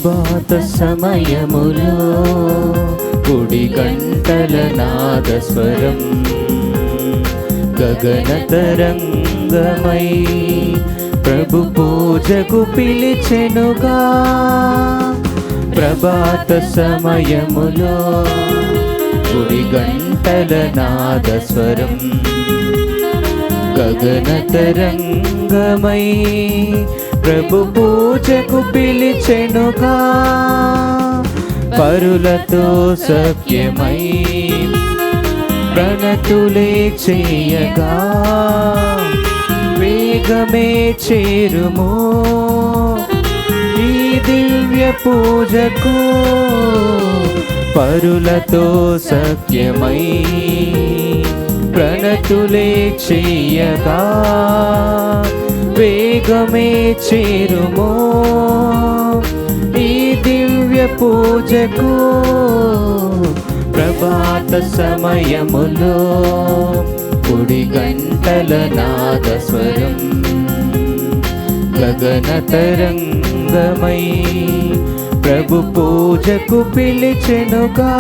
ప్రభాత సమయములో కుడి గంటల నాదస్వరం గగన తరంగమై ప్రభు పూజకు పిలిచెనుగా. ప్రభాత సమయములో కుడి గంటల నాదస్వరం గగన తరంగమై ప్రభు పూజకు పిలిచెనుగా. పరులతో సఖ్యమై ప్రణతులే చేయగా వేగమే చేరుము ఈ దివ్య పూజకు. పరులతో సఖ్యమై ప్రణతులే చేయగా వేగమే చేరుము ఈ దివ్య పూజకు. ప్రభాత సమయములో కుడి గంటల నాదస్వరం గగన తరంగమై ప్రభు పూజకు పిలిచెనుగా.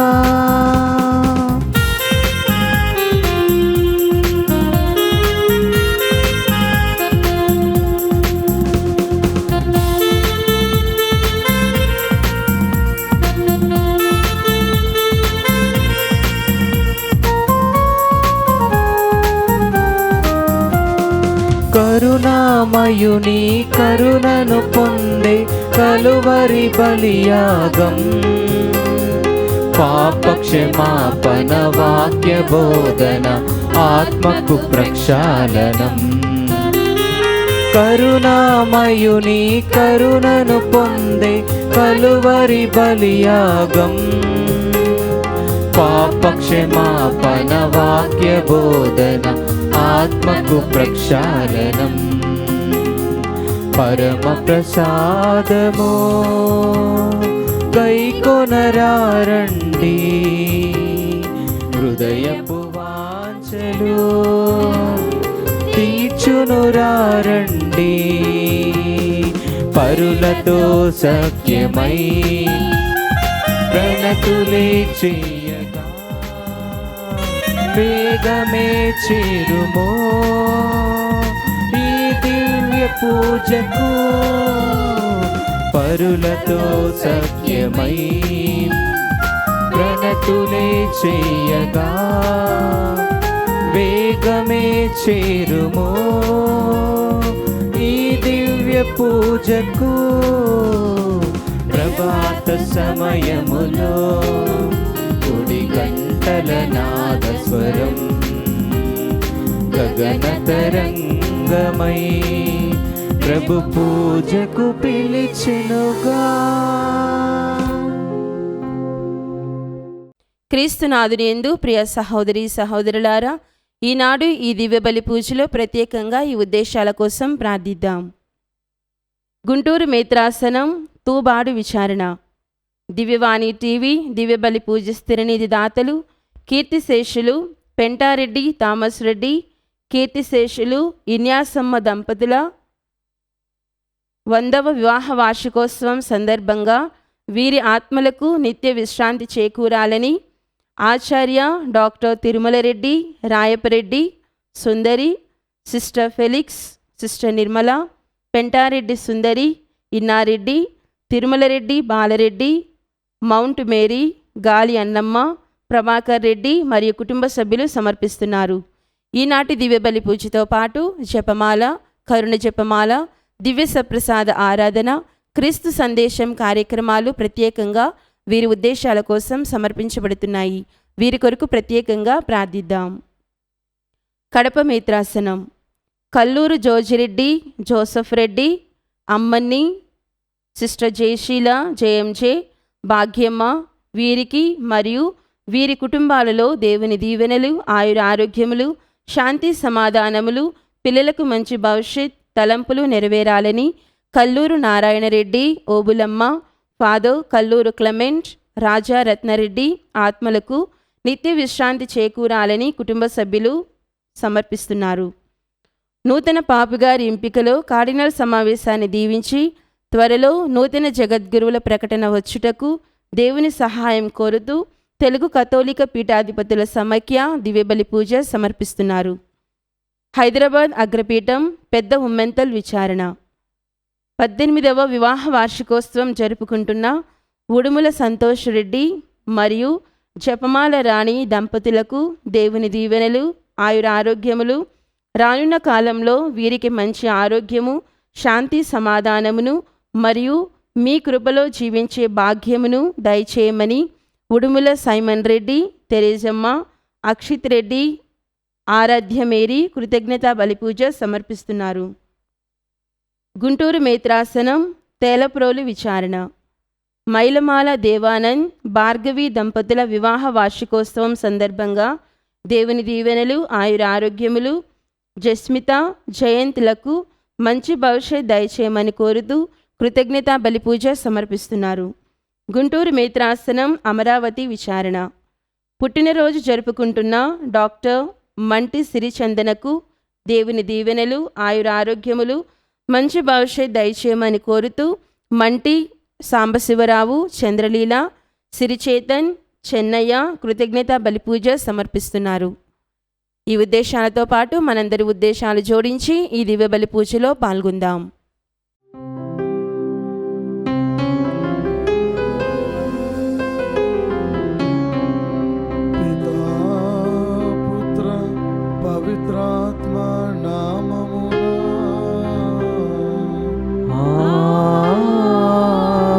కరుణామయుని కరుణను పొందే కలువరి బలియాగం పాపక్షమాపణ వాక్య బోధన ఆత్మకు ప్రక్షాళనం. కరుణామయుని కరుణను పొందే కలువరి బలియాగం పాపక్షమాపణ వాక్య బోధన ఆత్మకు ప్రక్షాళనం. పరమ ప్రసాదము గైకొనరారండి హృదయపు వాంఛలు తీర్చునురారండి. పరులతో సఖ్యమై ప్రణతులే చేయగా వేగమే చేరుమో ఈ దివ్య పూజకు. పరులతో సఖ్యమై ప్రణతులే చేయగా వేగమే చేరుమో ఈ దివ్య పూజకు. ప్రభాత సమయములో కుడి గంటల నాదస్వరం గగన తరంగమై ప్రభు పూజకు పిలిచెనుగా. క్రీస్తునాథుని యందు ప్రియ సహోదరి సహోదరులారా, ఈనాడు ఈ దివ్య బలి పూజలో ప్రత్యేకంగా ఈ ఉద్దేశాల కోసం ప్రార్థిద్దాం. గుంటూరు మేత్రాసనం తూబాడు విచారణ, దివ్యవాణి టీవీ దివ్య బలి పూజ స్థిరనిధి దాతలు కీర్తిశేషులు పెంటారెడ్డి థామస్ రెడ్డి, కీర్తిశేషులు ఇన్యాసమ్మ దంపతుల 100వ వివాహ వార్షికోత్సవం సందర్భంగా వీరి ఆత్మలకు నిత్య విశ్రాంతి చేకూరాలని Acharya doctor Tirumalareddy, Rayapareddy, Sundari, sister Felix, sister Nirmala, Pentareddy Sundari, Innareddy, Tirumalareddy Balareddy, mount Mary, Gali Annamma, Prabhakar Reddy మరియు కుటుంబ సభ్యులు సమర్పిస్తున్నారు. ఈనాటి దివ్య బలి పూజతో పాటు జపమాల, కరుణ జపమాల, దివ్య సప్రసాద ఆరాధన, క్రీస్తు సందేశం కార్యక్రమాలు ప్రత్యేకంగా వీరి ఉద్దేశాల కోసం సమర్పించబడుతున్నాయి. వీరి కొరకు ప్రత్యేకంగా ప్రార్థిద్దాం. కడప మేత్రాసనం Kalluru Jojireddy, Joseph Reddy, Ammanni, sister Jayasheela, JMJ, Bhagyamma, వీరికి మరియు వీరి కుటుంబాలలో దేవుని దీవెనలు, ఆయుర ఆరోగ్యములు, శాంతి సమాధానములు, పిల్లలకు మంచి భవిష్యత్ తలంపులు నెరవేరాలని కల్లూరు నారాయణరెడ్డి, ఓబులమ్మ, ఫాదర్ కల్లూరు క్లెమెంట్, రాజా రత్నరెడ్డి ఆత్మలకు నిత్య విశ్రాంతి చేకూరాలని కుటుంబ సభ్యులు సమర్పిస్తున్నారు. నూతన పాపుగారి ఎంపికలో కార్డినల్ సమావేశాన్ని దీవించి త్వరలో నూతన జగద్గురువుల ప్రకటన వచ్చుటకు దేవుని సహాయం కోరుతూ తెలుగు కథోలిక పీఠాధిపతుల సమైక్య దివ్యబలి పూజ సమర్పిస్తున్నారు. హైదరాబాద్ అగ్రపీఠం పెద్ద ఉమ్మెంతల్ విచారణ 18వ వివాహ వార్షికోత్సవం జరుపుకుంటున్న ఉడుముల సంతోష్ రెడ్డి మరియు జపమాల రాణి దంపతులకు దేవుని దీవెనలు, ఆయురారోగ్యములు, రానున్న కాలంలో వీరికి మంచి ఆరోగ్యము, శాంతి, సమాధానమును మరియు మీ కృపలో జీవించే భాగ్యమును దయచేయమని ఉడుముల సైమన్ రెడ్డి, తెరేజమ్మ, అక్షిత్ రెడ్డి, ఆరాధ్య మేరీ కృతజ్ఞతా బలిపూజ సమర్పిస్తున్నారు. గుంటూరు మేత్రాసనం తేలప్రోలు విచారణ మైలమాల దేవానంద్, భార్గవి దంపతుల వివాహ వార్షికోత్సవం సందర్భంగా దేవుని దీవెనలు, ఆయురారోగ్యములు, జస్మిత, జయంత్లకు మంచి భవిష్యత్ దయచేయమని కోరుతూ కృతజ్ఞతా బలిపూజ సమర్పిస్తున్నారు. గుంటూరు మేత్రాసనం అమరావతి విచారణ పుట్టినరోజు జరుపుకుంటున్న డాక్టర్ మంటి సిరిచందనకు దేవుని దీవెనలు, ఆయురారోగ్యములు, మంచి భవిష్యత్ దయచేయమని కోరుతూ మంటి సాంబశివరావు, చంద్రలీల, సిరిచేతన్, చెన్నయ్య కృతజ్ఞతా బలిపూజ సమర్పిస్తున్నారు. ఈ ఉద్దేశాలతో పాటు మనందరి ఉద్దేశాలు జోడించి ఈ దివ్య బలి పూజలో పాల్గొందాం. పవిత్రాత్మ నామమున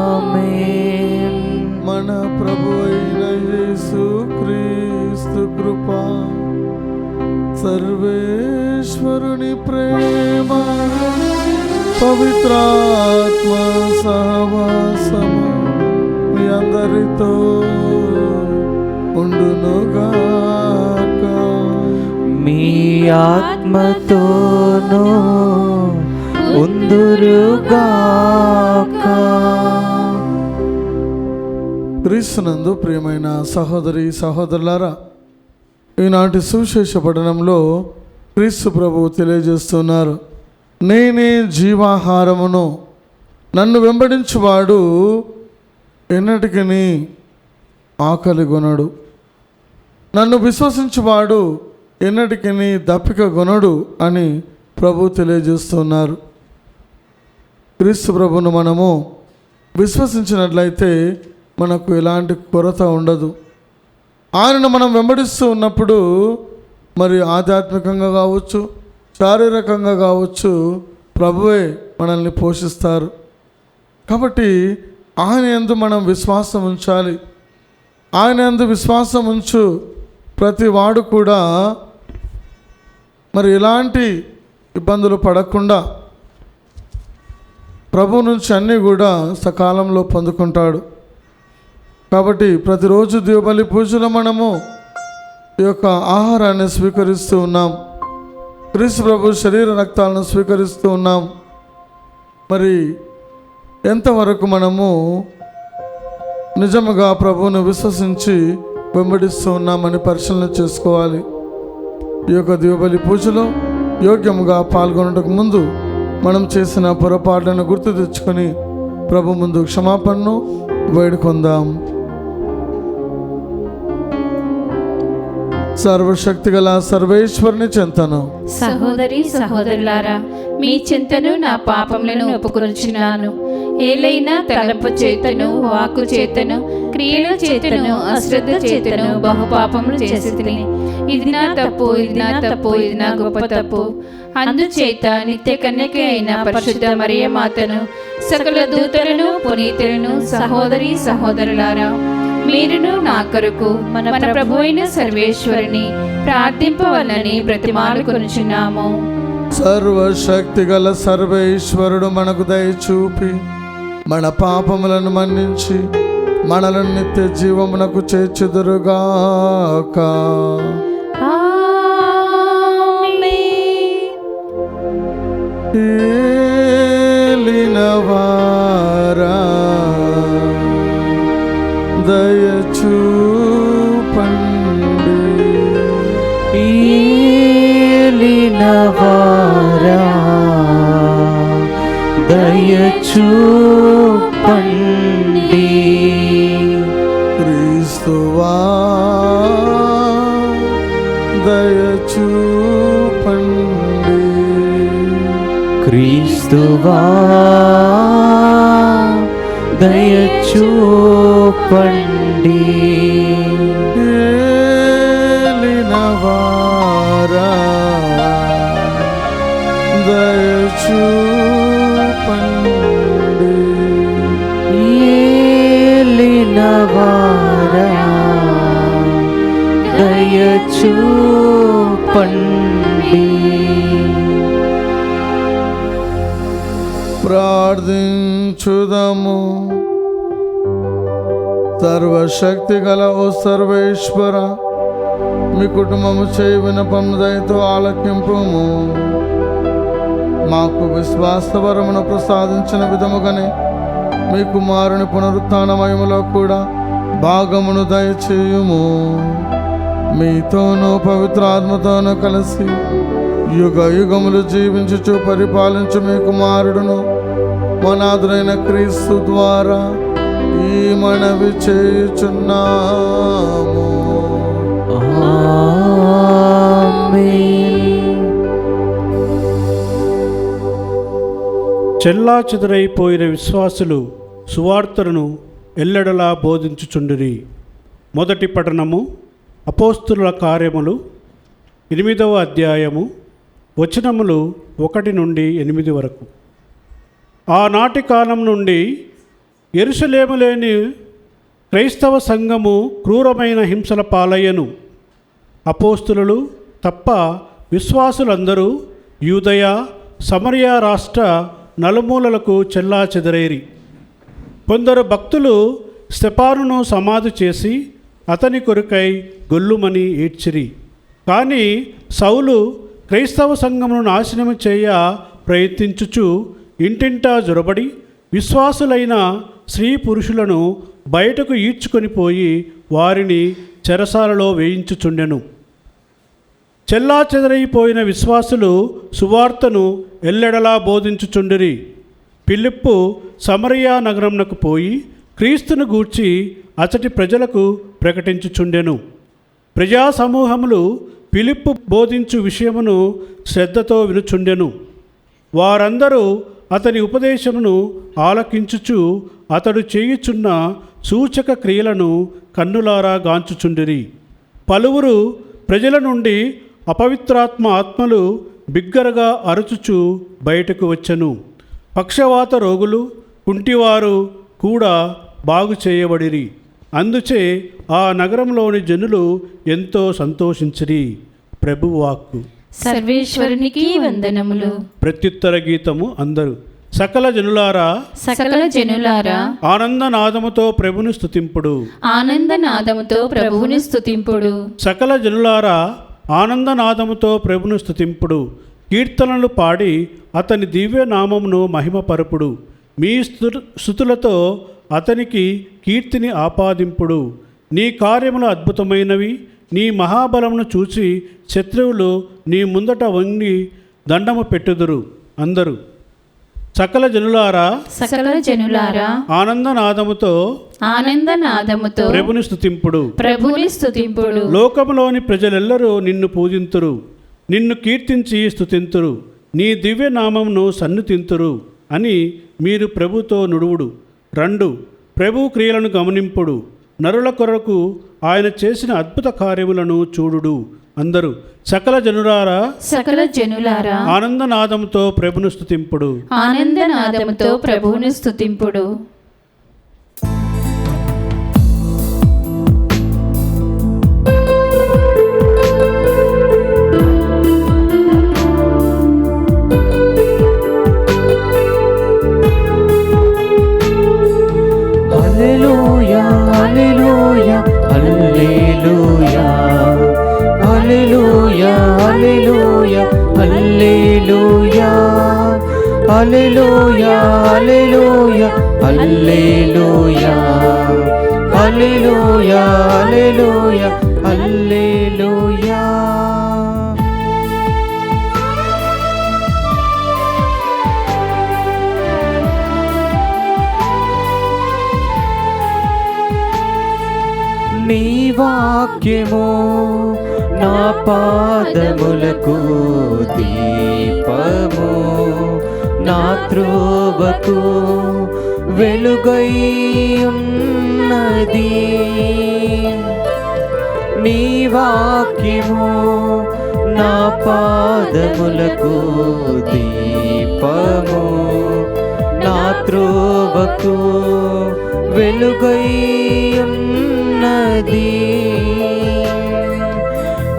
ఆమేన్. మన ప్రభు అయిన యేసు క్రీస్తు కృప, సర్వేశ్వరుని ప్రేమ, పవిత్రాత్మ సహవాసము మీ అందరితో ఉండునుగాక. మీ ఆత్మతోనూ ఉందురుగాక. క్రీస్తునందు ప్రియమైన సహోదరి సహోదరులారా, ఈనాటి సువిశేష పఠనంలో క్రీస్తు ప్రభువు తెలియజేస్తున్నారు, నేనే జీవాహారమును, నన్ను వెంబడించువాడు ఎన్నటికీ ఆకలి గొనడు, నన్ను విశ్వసించువాడు ఎన్నటికీ దప్పిక గొనడు అని ప్రభు తెలియజేస్తున్నారు. క్రీస్తు ప్రభును మనము విశ్వసించినట్లయితే మనకు ఎలాంటి కొరత ఉండదు. ఆయనను మనం వెంబడిస్తూ ఉన్నప్పుడు మరి ఆధ్యాత్మికంగా కావచ్చు, శారీరకంగా కావచ్చు, ప్రభువే మనల్ని పోషిస్తారు. కాబట్టి ఆయన యందు మనం విశ్వాసం ఉంచాలి. ఆయన యందు విశ్వాసం ఉంచు ప్రతి వాడు కూడా మరి ఎలాంటి ఇబ్బందులు పడకుండా ప్రభు నుంచి అన్నీ కూడా సకాలంలో పొందుకుంటాడు. కాబట్టి ప్రతిరోజు దివ్యబలి పూజలో మనము ఈ యొక్క ఆహారాన్ని స్వీకరిస్తూ ఉన్నాం. క్రీస్తు ప్రభు శరీర రక్తాలను స్వీకరిస్తూ ఉన్నాం. మరి ఎంతవరకు మనము నిజముగా ప్రభువును విశ్వసించి వెంబడిస్తూ ఉన్నామని పరిశీలన చేసుకోవాలి. ఈ యొక్క దివ్యబలి పూజలో యోగ్యముగా పాల్గొనడానికి ముందు మనం చేసిన పొరపాట్లను గుర్తు తెచ్చుకొని ప్రభు ముందు క్షమాపణను వేడుకొందాం. సర్వశక్తిగల సర్వేశ్వరుని చెంతను సహోదరి సహోదరులారా, మీ చింతను నా పాపములను ఒప్పుకొనుచున్నాను. ఏలైనా తలంపు చేతను, వాక్కు చేతను, క్రియల చేతను, అశ్రద్ధ చేతను బహుపాపములు చేసితిని. ఇది నా తప్పు, ఇది నా తప్పు, ఇది నా గొప్ప తప్పు. అందుచేత నిత్య కన్యక అయిన పరిశుద్ధ మరియ మాతను, సకల దూతలను, పునీతులను, సహోదరి సహోదరులారా, మీరును నా కొరకు మన ప్రభు అయిన సర్వేశ్వరుని ప్రార్థింపవలనని బ్రతిమాలుకొనుచున్నాము. సర్వశక్తిగల సర్వేశ్వరుడు మనకు దయచూపి మన పాపములను మన్నించి మనలను నిత్య జీవమునకు చేర్చుదురుగాక. ఏలినవారా దయచూపండి, ఏలినవారా దయచూపండి. చూపండి. క్రీస్తువా దయ చూపండి. క్రీస్తువా దయ చూపండి. ఏలినవారా దయ చూపండి. ఏలినవారా దయ చూపండి. ప్రార్థించుదము. సర్వశక్తి గల ఓ సర్వేశ్వర, మీ కుటుంబము చేయి వినపం దయతో ఆలకింపుము. మాకు విశ్వాసవరమును ప్రసాదించిన విధముగానే మీ కుమారుని పునరుత్థాన మహిమలో కూడా భాగమును దయచేయుము. మీతోనూ పవిత్రాత్మతోనూ కలిసి యుగ యుగములు జీవించుచు పరిపాలించు మీ కుమారుడును మనాథుడైన క్రీస్తు ద్వారా ఈ మనవి చేయుచున్నాము. ఆమేన్. చెల్లా చెదరైపోయిన విశ్వాసులు సువార్తను ఎల్లెడలా బోధించుచుండిరి. మొదటి పఠనము అపోస్తుల కార్యములు 8వ అధ్యాయము వచనములు 1 నుండి 8 వరకు. ఆనాటి కాలం నుండి యెరూషలేములోని క్రైస్తవ సంఘము క్రూరమైన హింసల పాలయ్యను. అపోస్తులు తప్ప విశ్వాసులందరూ యూదయ సమరయ రాష్ట్ర నలుమూలలకు చెల్లా చెదరైరి. కొందరు భక్తులు స్తెఫానును సమాధి చేసి అతని కొరకై గొల్లుమని ఏడ్చిరి. కానీ సౌలు క్రైస్తవ సంఘమును నాశనము చేయ ప్రయత్నించుచు ఇంటింటా జొరబడి విశ్వాసులైన స్త్రీ పురుషులను బయటకు ఈడ్చుకొని పోయి వారిని చెరసాలలో వేయించుచుండెను. చెల్లా చెదరైపోయిన విశ్వాసులు సువార్తను ఎల్లెడలా బోధించుచుండిరి. ఫిలిప్పు సమరయ నగరమునకు పోయి క్రీస్తును గూర్చి అచటి ప్రజలకు ప్రకటించుచుండెను. ప్రజా సమూహములు ఫిలిప్పు బోధించు విషయమును శ్రద్ధతో వినుచుండెను. వారందరూ అతని ఉపదేశమును ఆలకించుచు అతడు చేయుచున్న సూచక క్రియలను కన్నులారా గాంచుచుండిరి. పలువురు ప్రజల నుండి అపవిత్రాత్మ ఆత్మలు బిగ్గరగా అరుచుచు బయటకు వచ్చెను. పక్షవాత రోగులు కుంటివారు కూడా బాగు చేయబడిరి. అందుచే ఆ నగరంలోని జనులు ఎంతో సంతోషించిరి. ప్రభువాక్కు. సర్వేశ్వరునికి వందనములు. ప్రత్యుత్తర గీతము అందరూ. సకల జనులారా ఆనందనాదముతో ప్రభుని స్తుతింపుడు. ఆనందనాదముతో ప్రభువుని స్తుతింపుడు. సకల జనులారా ఆనందనాదముతో ప్రభుని స్తుతింపుడు. కీర్తనలు పాడి అతని దివ్య నామమును మహిమపరుపుడు. మీ స్తుతులతో అతనికి కీర్తిని ఆపాదింపుడు. నీ కార్యములు అద్భుతమైనవి. నీ మహాబలమును చూసి శత్రువులు నీ ముందట వంగి దండము పెట్టుదురు. అందరూ. సకల జనులారా ఆనందనాదముతో ప్రభుని స్తుతింపుడు. లోకములోని ప్రజలెల్లరూ నిన్ను పూజింతురు, నిన్ను కీర్తించి స్తుతింతురు, నీ దివ్య నామమును సన్నుతింతురు అని మీరు ప్రభుతో నుడువుడు. రండు, ప్రభు క్రియలను గమనింపుడు. నరుల కొరకు ఆయన చేసిన అద్భుత కార్యములను చూడుడు. అందరూ. సకల జనులారా ఆనందనాదముతో ప్రభును స్తుతింపుడు. హల్లెలూయా హల్లెలూయా హల్లెలూయా హల్లెలూయా హల్లెలూయా హల్లెలూయా హల్లెలూయా హల్లెలూయా హల్లెలూయా హల్లెలూయా హల్లెలూయా హల్లెలూయా. వాక్యము నా పాదములకు దీపము, నా త్రోవకు వెలుగై ఉన్నది. నీ వాక్యము నా పాదములకు దీపము, నా త్రోవకు వెలుగై ఉన్నది.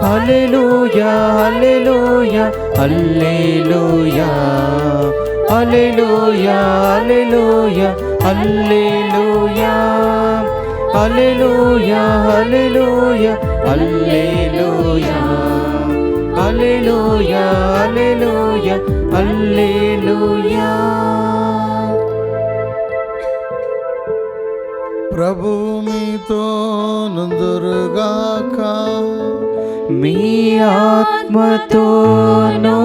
హల్లెలూయా హల్లెలూయా హల్లెలూయా హల్లెలూయా హల్లెలూయా హల్లెలూయా హల్లెలూయా హల్లెలూయా హల్లెలూయా హల్లెలూయా హల్లెలూయా. ప్రభువు మీతో నుందురుగాక. మీ ఆత్మతోనూ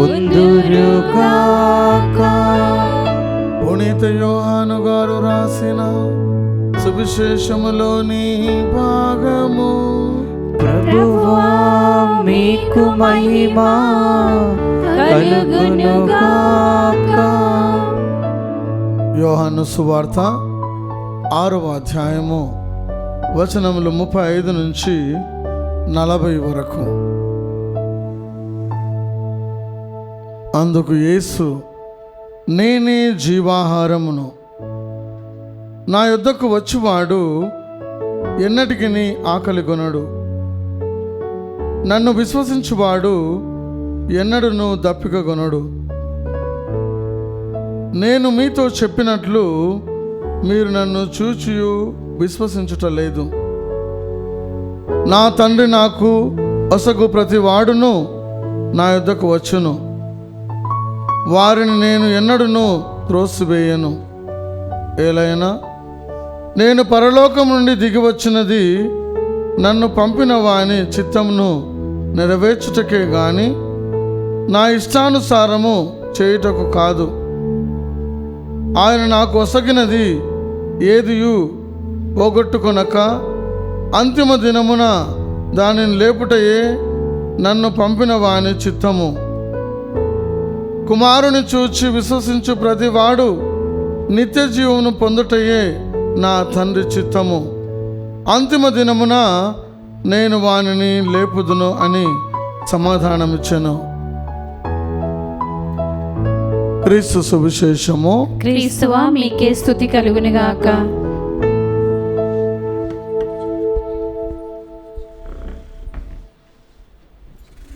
ఉందురుగాక. పునీత యోహాను గారు రాసిన సువిశేషములోని భాగము. ప్రభువా మీకు మహిమ కలుగునుగాక. యోహాను సువార్త 6వ అధ్యాయము వచనములు 35 నుంచి 40 వరకు. అందుకు యేసు, నేనే జీవాహారమును. నా యొద్దకు వచ్చువాడు ఎన్నటికి ఆకలి కొనడు. నన్ను విశ్వసించువాడు ఎన్నడును దప్పిక కొనడు. నేను మీతో చెప్పినట్లు మీరు నన్ను చూచియు విశ్వసించుట లేదు. నా తండ్రి నాకు ఒసగు ప్రతి వాడును నా యొద్దకు వచ్చును. వారిని నేను ఎన్నడును త్రోసివేయను. ఏలైనా నేను పరలోకం నుండి దిగి వచ్చినది నన్ను పంపిన వాని చిత్తమును నెరవేర్చుటకే గాని నా ఇష్టానుసారము చేయుటకు కాదు. ఆయన నాకు ఒసగినది ఏదియు పోగొట్టుకొనక అంతిమ దినమున దానిని లేపుటయే నన్ను పంపిన వాని చిత్తము. కుమారుని చూచి విశ్వసించు ప్రతివాడు నిత్య జీవమును పొందుటయే నా తండ్రి చిత్తము. అంతిమ దినమున నేను వానిని లేపుదును అని సమాధానమిచ్చెను. క్రీస్తు సువిశేషము. క్రీస్తువా మీకే స్తుతి కలుగునుగాక.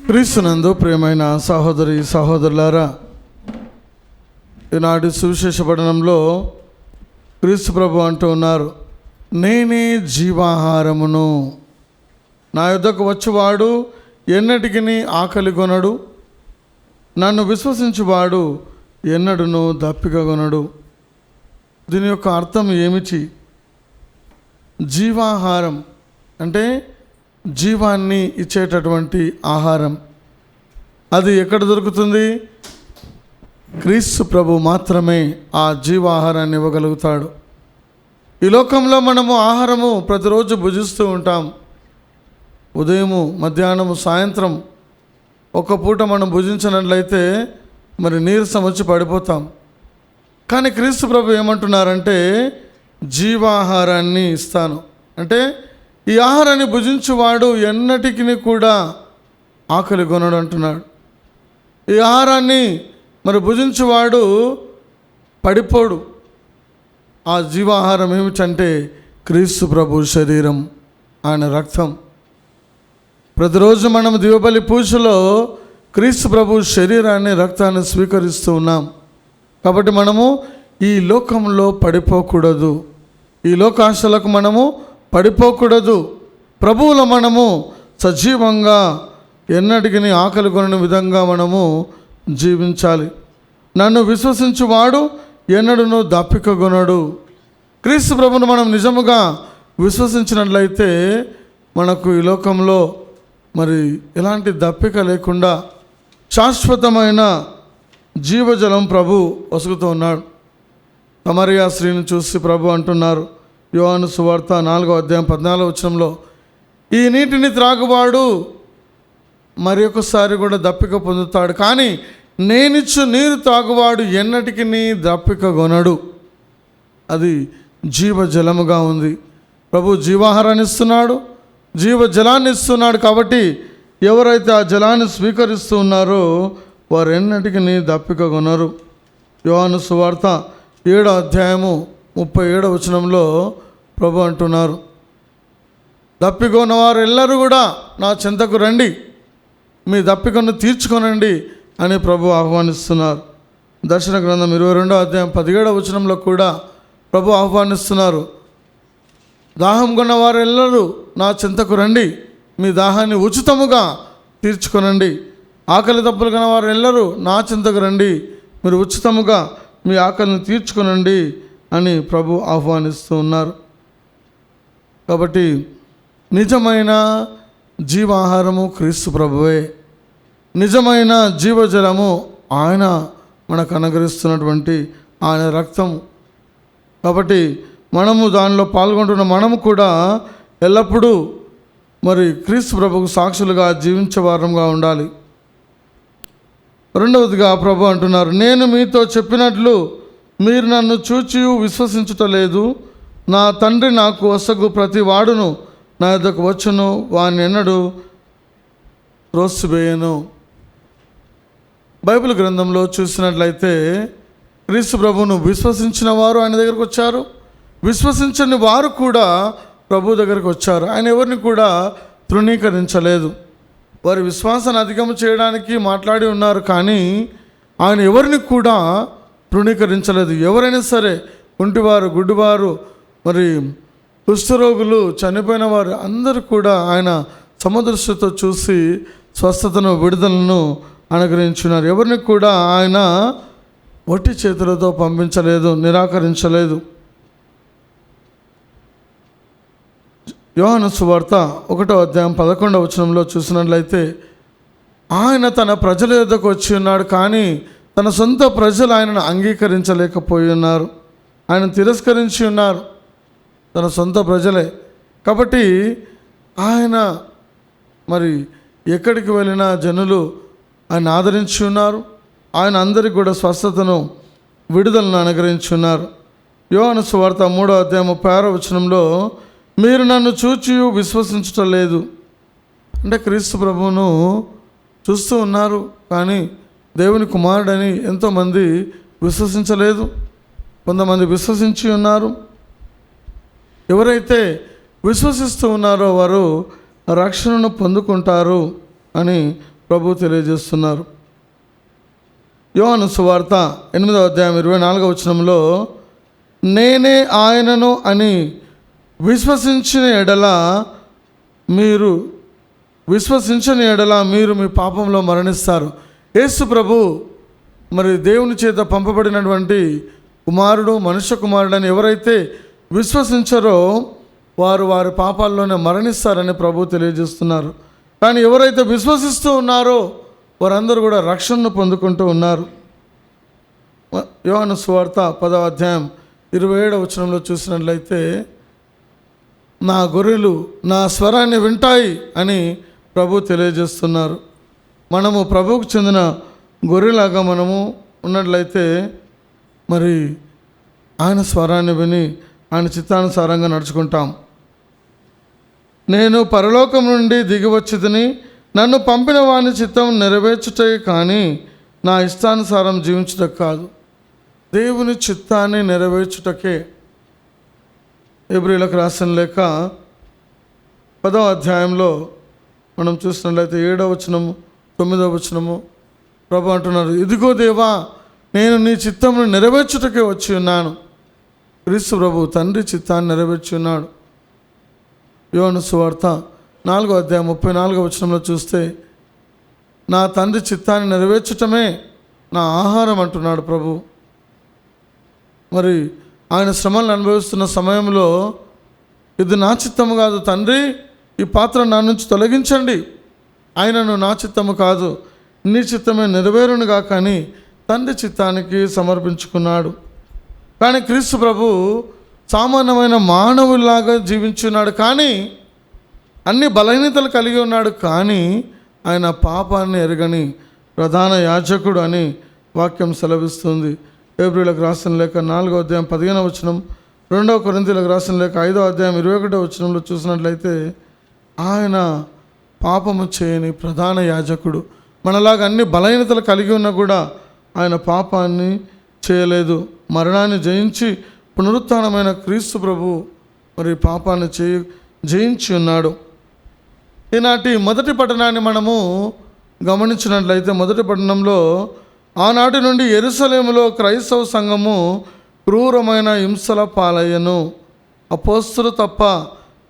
క్రీస్తునందు ప్రియమైన సహోదరి సహోదరులారా, ఈనాటి సువిశేష పఠనంలో క్రీస్తు ప్రభు అంటూ ఉన్నారు, నేనే జీవాహారమును. నా యొద్దకు వచ్చువాడు ఎన్నటికి ఆకలి కొనడు. నన్ను విశ్వసించువాడు ఎన్నడును దప్పిక కొనడు. దీని యొక్క అర్థం ఏమిటి? జీవాహారం అంటే జీవాన్ని ఇచ్చేటటువంటి ఆహారం. అది ఎక్కడ దొరుకుతుంది? క్రీస్తు ప్రభు మాత్రమే ఆ జీవాహారాన్ని ఇవ్వగలుగుతాడు. ఈ లోకంలో మనము ఆహారము ప్రతిరోజు భుజిస్తూ ఉంటాం. ఉదయము, మధ్యాహ్నము, సాయంత్రం ఒక పూట మనం భుజించినట్లయితే మరి నీరసం వచ్చి పడిపోతాం. కానీ క్రీస్తు ప్రభు ఏమంటున్నారంటే జీవాహారాన్ని ఇస్తాను. అంటే ఈ ఆహారాన్ని భుజించువాడు ఎన్నటికి కూడా ఆకలి కొనడు అంటున్నాడు. ఈ ఆహారాన్ని మరి భుజించువాడు పడిపోడు. ఆ జీవాహారం ఏమిటంటే క్రీస్తు ప్రభు శరీరం, ఆయన రక్తం. ప్రతిరోజు మనం దివ్యబలి పూజలో క్రీస్తు ప్రభు శరీరాన్ని, రక్తాన్ని స్వీకరిస్తూ ఉన్నాం. కాబట్టి మనము ఈ లోకంలో పడిపోకూడదు. ఈ లోకాశలకు మనము పడిపోకూడదు. ప్రభువులో మనము సజీవంగా ఎన్నటికి ఆకలి కొనని విధంగా మనము జీవించాలి. నన్ను విశ్వసించువాడు ఎన్నడును దప్పిక కొనడు. క్రీస్తు ప్రభువును మనం నిజముగా విశ్వసించినట్లయితే మనకు ఈ లోకంలో మరి ఎలాంటి దప్పిక లేకుండా శాశ్వతమైన జీవజలం ప్రభు వసుకుతూ ఉన్నాడు. సమరయ స్త్రీని చూసి ప్రభు అంటున్నారు, యోహాను సువార్త 4వ అధ్యాయం 14వ వచనంలో, ఈ నీటిని త్రాగువాడు మరి ఒకసారి కూడా దప్పిక పొందుతాడు, కానీ నేనిచ్చు నీరు తాగువాడు ఎన్నటికి నీ దప్పిక కొనడు. అది జీవజలముగా ఉంది. ప్రభు జీవాహారాన్ని ఇస్తున్నాడు, జీవజలాన్ని ఇస్తున్నాడు. కాబట్టి ఎవరైతే ఆ జలాన్ని స్వీకరిస్తూ ఉన్నారో వారు ఎన్నటికి నీ దప్పిక కొనరు. యోహాను సువార్త 7వ అధ్యాయము 37వ వచనంలో ప్రభు అంటున్నారు, దప్పికొన్న వారు ఎల్లరూ కూడా నా చెంతకు రండి, మీ దప్పికను తీర్చుకొనండి అని ప్రభు ఆహ్వానిస్తున్నారు. దర్శన గ్రంథం 22వ అధ్యాయం 17వ వచనంలో కూడా ప్రభు ఆహ్వానిస్తున్నారు, దాహం కొన్న వారు ఎల్లరూ నా చెంతకు రండి, మీ దాహాన్ని ఉచితముగా తీర్చుకొనండి. ఆకలి దప్పులు కొన్న వారు ఎల్లరూ నా చెంతకు రండి, మీరు ఉచితముగా మీ ఆకలిని తీర్చుకొనండి అని ప్రభు ఆహ్వానిస్తూ ఉన్నారు. కాబట్టి నిజమైన జీవాహారము క్రీస్తు ప్రభువే, నిజమైన జీవజలము ఆయన మనకు అనుగ్రహిస్తున్నటువంటి ఆయన రక్తము. కాబట్టి మనము దానిలో పాల్గొంటున్న మనము కూడా ఎల్లప్పుడూ మరి క్రీస్తు ప్రభువుకు సాక్షులుగా జీవించే వారంగా ఉండాలి. రెండవదిగా ప్రభు అంటున్నారు, నేను మీతో చెప్పినట్లు మీరు నన్ను చూచి విశ్వసించుటలేదు. నా తండ్రి నాకు వసగు ప్రతి వాడును నా యొద్దకు వచ్చును, వాని ఎన్నడూ త్రోసివేయను. బైబిల్ గ్రంథంలో చూసినట్లయితే క్రీస్తు ప్రభువును విశ్వసించిన వారు ఆయన దగ్గరకు వచ్చారు, విశ్వసించని వారు కూడా ప్రభు దగ్గరకు వచ్చారు. ఆయన ఎవరిని కూడా తృణీకరించలేదు. వారి విశ్వాసాన్ని అధిగమ చేయడానికి మాట్లాడి ఉన్నారు, కానీ ఆయన ఎవరిని కూడా తృణీకరించలేదు. ఎవరైనా సరే, కుంటివారు, గుడ్డివారు, మరి కుష్ఠరోగులు, చనిపోయిన వారు అందరూ కూడా ఆయన సమదృష్టితో చూసి స్వస్థతను, విడుదలను అనుగ్రహించున్నారు. ఎవరిని కూడా ఆయన ఒట్టి చేతులతో పంపించలేదు, నిరాకరించలేదు. యోహాను సువార్త 1వ అధ్యాయం 11వ వచనంలో చూసినట్లయితే ఆయన తన ప్రజల యొద్దకు వచ్చి ఉన్నాడు, కానీ తన సొంత ప్రజలు ఆయనను అంగీకరించలేకపోయి ఉన్నారు, ఆయన తిరస్కరించి ఉన్నారు, తన సొంత ప్రజలే. కాబట్టి ఆయన మరి ఎక్కడికి వెళ్ళినా జనులు ఆయన ఆదరించి ఉన్నారు, ఆయన అందరికీ కూడా స్వస్థతను, విడుదలను అనుగ్రహించి ఉన్నారు. యోహాను సువార్త 3వ అధ్యాయం 36వ వచనంలో మీరు నన్ను చూచి విశ్వసించటలేదు అంటే క్రీస్తు ప్రభువును చూస్తూ ఉన్నారు, కానీ దేవుని కుమారుడని ఎంతోమంది విశ్వసించలేదు, కొంతమంది విశ్వసించి ఉన్నారు. ఎవరైతే విశ్వసిస్తూ ఉన్నారో వారు రక్షణను పొందుకుంటారు అని ప్రభు తెలియజేస్తున్నారు. యోహాను సువార్త 8వ అధ్యాయం 24వ వచనంలో నేనే ఆయనను అని విశ్వసించిన ఎడల మీరు మీ పాపంలో మరణిస్తారు. యేసు ప్రభు మరి దేవుని చేత పంపబడినటువంటి కుమారుడు, మనుష్య కుమారుడు అని ఎవరైతే విశ్వసించారో వారు వారి పాపాల్లోనే మరణిస్తారని ప్రభు తెలియజేస్తున్నారు. కానీ ఎవరైతే విశ్వసిస్తూ ఉన్నారో వారందరూ కూడా రక్షణను పొందుకుంటూ ఉన్నారు. యోహాను సువార్త 10వ అధ్యాయం 27వ వచనంలో చూసినట్లయితే నా గొర్రెలు నా స్వరాన్ని వింటాయి అని ప్రభు తెలియజేస్తున్నారు. మనము ప్రభువుకు చెందిన గొర్రెలాగా మనము ఉన్నట్లయితే మరి ఆయన స్వరాన్ని విని ఆయన చిత్తానుసారంగా నడుచుకుంటాం. నేను పరలోకం నుండి దిగివచ్చితిని, నన్ను పంపిన వాని చిత్తం నెరవేర్చుటే కానీ నా ఇష్టానుసారం జీవించుటకు కాదు. దేవుని చిత్తాన్ని నెరవేర్చుటకే. హెబ్రీయులకు రాసిన లేఖ 10వ అధ్యాయంలో మనం చూసినట్లయితే 7వ వచనము 9వ వచనము ప్రభు అంటున్నారు, ఇదిగో దేవా నేను నీ చిత్తమును నెరవేర్చుటకే వచ్చి ఉన్నాను. క్రీస్తు ప్రభు తండ్రి చిత్తాన్ని నెరవేర్చి ఉన్నాడు. యోహాను సువార్త 4వ అధ్యాయం 34వ వచనంలో చూస్తే నా తండ్రి చిత్తాన్ని నెరవేర్చటమే నా ఆహారం అంటున్నాడు ప్రభు. మరి ఆయన శ్రమలను అనుభవిస్తున్న సమయంలో ఇది నా చిత్తము కాదు తండ్రి, ఈ పాత్ర నా నుంచి తొలగించండి, ఆయనను నా చిత్తము కాదు నీ చిత్తమే నెరవేరునుగా కానీ తండ్రి చిత్తానికి సమర్పించుకున్నాడు. కానీ క్రీస్తు ప్రభు సామాన్యమైన మానవులాగా జీవించున్నాడు, కానీ అన్ని బలహీనతలు కలిగి ఉన్నాడు, కానీ ఆయన పాపాన్ని ఎరగని ప్రధాన యాజకుడు అని వాక్యం సెలవిస్తుంది. ఏప్రిల్కి రాసిన లేఖ 4వ అధ్యాయం 15వ వచనం, 2 కొరింథీయులకు రాసిన లేఖ 5వ అధ్యాయం 21వ వచనంలో చూసినట్లయితే ఆయన పాపము చేయని ప్రధాన యాజకుడు. మనలాగా అన్ని బలహీనతలు కలిగి ఉన్నా కూడా ఆయన పాపాన్ని చేయలేదు. మరణాన్ని జయించి పునరుత్థానమైన క్రీస్తు ప్రభు మరి పాపాన్ని జయించి ఉన్నాడు. ఈనాటి మొదటి పట్టణాన్ని మనము గమనించినట్లయితే, మొదటి పట్టణంలో ఆనాటి నుండి యెరూషలేములో క్రైస్తవ సంఘము క్రూరమైన హింసల పాలయ్యను. అపోస్తలు తప్ప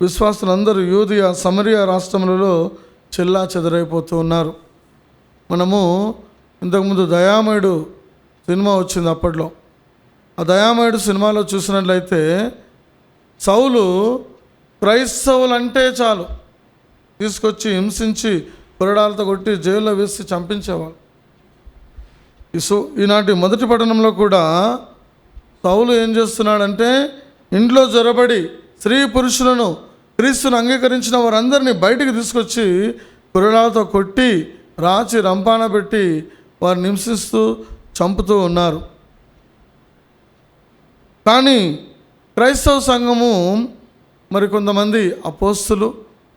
విశ్వాసులందరూ యూదియా సమరియా రాష్ట్రములలో చెల్లా చెదరైపోతూ ఉన్నారు. మనము ఇంతకుముందు దయామయుడు సినిమా వచ్చింది అప్పట్లో. ఆ దయామయుడు సినిమాలో చూసినట్లయితే సౌలు క్రైస్తవులంటే చాలు తీసుకొచ్చి హింసించి కొరడాలతో కొట్టి జైల్లో వేసి చంపించేవాళ్ళు. ఈనాటి మొదటి పట్టణంలో కూడా సౌలు ఏం చేస్తున్నాడంటే ఇంట్లో జొరబడి స్త్రీ పురుషులను క్రీస్తును అంగీకరించిన వారందరినీ బయటికి తీసుకొచ్చి కొరడాలతో కొట్టి రాచి రంపాన పెట్టి వారిని హింసిస్తూ చంపుతూ ఉన్నారు. కానీ క్రైస్తవ సంఘము మరి కొంతమంది అపోస్తులు,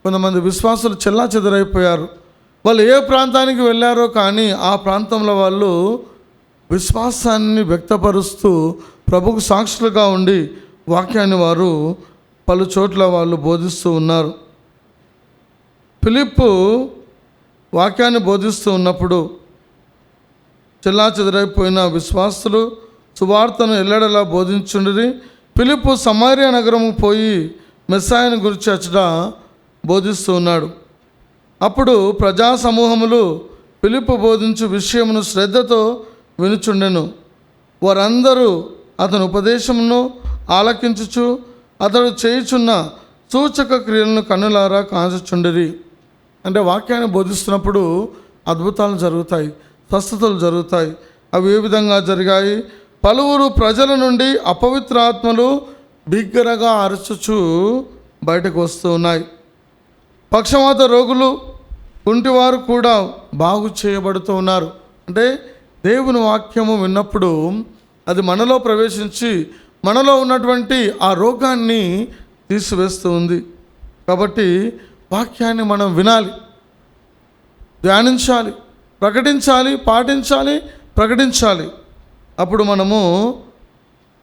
కొంతమంది విశ్వాసులు చెల్లా చెదరైపోయారు. వాళ్ళు ఏ ప్రాంతానికి వెళ్ళారో కానీ ఆ ప్రాంతంలో వాళ్ళు విశ్వాసాన్ని వ్యక్తపరుస్తూ ప్రభుకు సాక్షులుగా ఉండి వాక్యాన్ని వారు పలు చోట్ల వాళ్ళు బోధిస్తూ ఉన్నారు. ఫిలిప్పు వాక్యాన్ని బోధిస్తూ ఉన్నప్పుడు చెల్లా చెదరైపోయిన విశ్వాసులు సువార్తను ఎల్లడలా బోధించుండిరి. ఫిలిప్పు సమరియా నగరము పోయి మెస్సాయను గురించి అచ్చట బోధిస్తూ ఉన్నాడు. అప్పుడు ప్రజా సమూహములు ఫిలిప్పు బోధించు విషయమును శ్రద్ధతో వినుచుండెను. వారందరూ అతని ఉపదేశమును ఆలకించుచు అతడు చేయుచున్న సూచక క్రియలను కన్నులారా కాంచుచుండిరి. అంటే వాక్యాన్ని బోధిస్తున్నప్పుడు అద్భుతాలు జరుగుతాయి, స్వస్థతలు జరుగుతాయి. అవి ఏ విధంగా జరిగాయి? పలువురు ప్రజల నుండి అపవిత్ర ఆత్మలు బిగ్గరగా అరచుచు బయటకు వస్తూ ఉన్నాయి. పక్షవాత రోగులు, కుంటివారు కూడా బాగు చేయబడుతూ ఉన్నారు. అంటే దేవుని వాక్యము విన్నప్పుడు అది మనలో ప్రవేశించి మనలో ఉన్నటువంటి ఆ రోగాన్ని తీసివేస్తూ ఉంది. కాబట్టి వాక్యాన్ని మనం వినాలి, ధ్యానించాలి, ప్రకటించాలి, పాటించాలి, ప్రకటించాలి. అప్పుడు మనము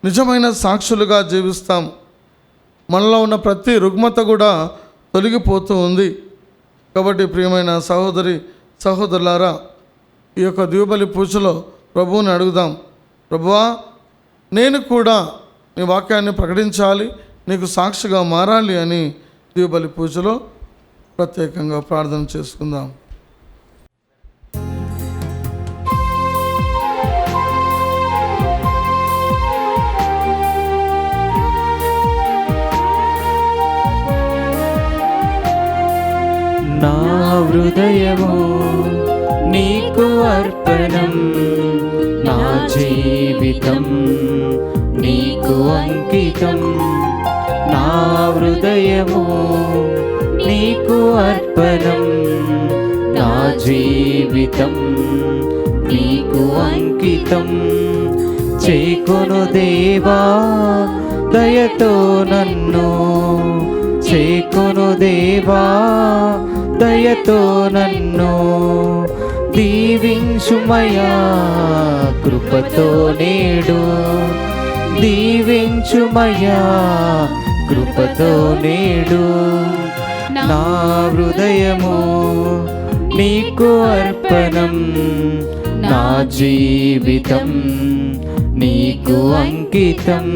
నిజమైన సాక్షులుగా జీవిస్తాము. మనలో ఉన్న ప్రతి రుగ్మత కూడా తొలగిపోతూ ఉంది. కాబట్టి ప్రియమైన సహోదరి సహోదరులారా, ఈ యొక్క దివ్యబలి పూజలో ప్రభువుని అడుగుదాం. ప్రభువా, నేను కూడా నీ వాక్యాన్ని ప్రకటించాలి, నీకు సాక్షిగా మారాలి అని దివ్యబలి పూజలో ప్రత్యేకంగా ప్రార్థన చేసుకుందాం. నా హృదయము నీకు అర్పణం, నా జీవితం నీకు అంకితం. నా హృదయము నీకు అర్పణం, నా జీవితం నీకు అంకితం. చేకొను దేవా దయతో నన్ను, చేకొను దేవా దయతో నన్ను. దీవించుమయా కృపతో నేడు, దీవించుమయా కృపతో నేడు. నా హృదయము నీకు అర్పణం, నా జీవితం నీకు అంకితం.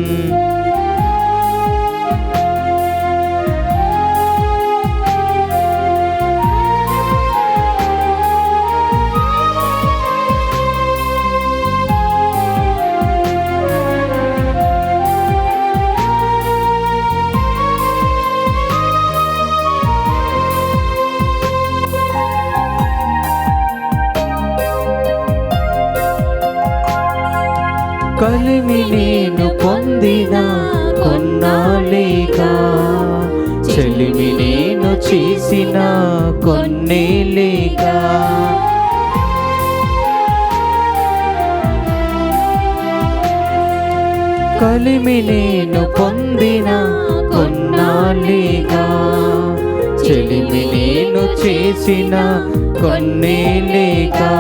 కలిమి నేను పొందిన కొన్నాళ్ళేగా, చెలిమి నేను చేసిన కొన్నేళ్ళేగా. కలిమి నేను పొందిన కొన్నాళ్ళేగా. చెలిమి నేను చేసిన కొన్నేళ్ళేగా.